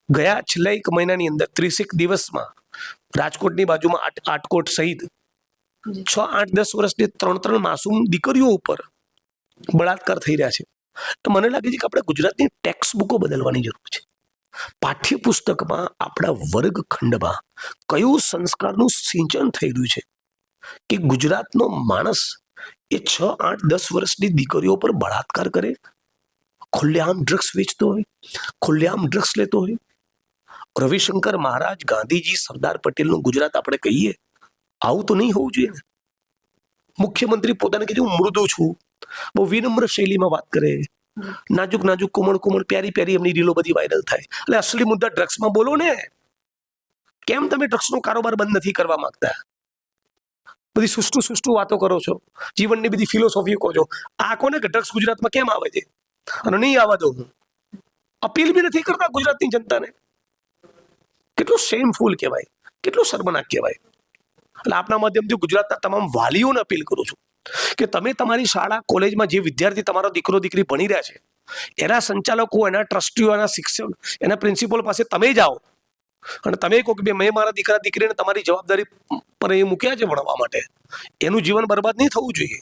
ગયા છેલ્લા એક મહિનાની અંદર 30 દિવસમાં રાજકોટની બાજુમાં આટકોટ સહિત 6, 8, 10 વર્ષની 3 માસૂમ દીકરીઓ ઉપર બળાત્કાર થઈ રહ્યા છે. તો મને લાગે છે કે આપણે ગુજરાતની ટેક્સ્ટ બુકો બદલવાની જરૂર છે. પાઠ્યપુસ્તકમાં આપણા વર્ગખંડમાં કયું સંસ્કારનું સિંચન થઈ રહ્યું છે કે ગુજરાતનો માણસ એ 6, 8, 10 વર્ષની દીકરીઓ પર બળાત્કાર કરે, ખુલ્લેઆમ ડ્રગ્સ વેચતો હોય, ખુલ્લેઆમ ડ્રગ્સ લેતો હોય. રવિશંકર મહારાજ, ગાંધીજી, સરદાર પટેલનું ગુજરાત આપણે કહીએ, આવું તો નહીં હોવું જોઈએ ને. મુખ્યમંત્રી પોતાને કહે છે હું મૃદુ છું, બહુ વિનમ્ર શૈલીમાં વાત કરે, નાજુક નાજુક કોમળ પ્યારી પ્યારી એમની રીલો બધી વાયરલ થાય. એટલે અસલી મુદ્દા ડ્રગ્સમાં બોલો ને. કેમ તમે ડ્રગ્સનો કારોબાર બંધ નથી કરવા માંગતા? બધી સુષ્ટુ વાતો કરો છો, જીવનની બધી ફિલોસોફી કહો છો. આ કોને કે ડ્રગ્સ ગુજરાતમાં કેમ આવે છે અને નહીં આવવા દઉં. અપીલ બી નથી કરતા ગુજરાતની જનતાને. કેટલું શેમફુલ કહેવાય, કેટલું શર્મનાક કહેવાય. એટલે આપના માધ્યમથી ગુજરાતના તમામ વાલીઓને અપીલ કરું છું કે તમે તમારી શાળા કોલેજમાં જે વિદ્યાર્થી તમારો દીકરો દીકરી ભણી રહ્યા છે એના સંચાલકો, એના ટ્રસ્ટીઓ, એના શિક્ષક, એના પ્રિન્સિપલ પાસે તમે જાઓ અને તમે કહો કે મેં મારા દીકરા દીકરીને તમારી જવાબદારી પર એ મૂક્યા છે ભણવા માટે. એનું જીવન બરબાદ નહીં થવું જોઈએ.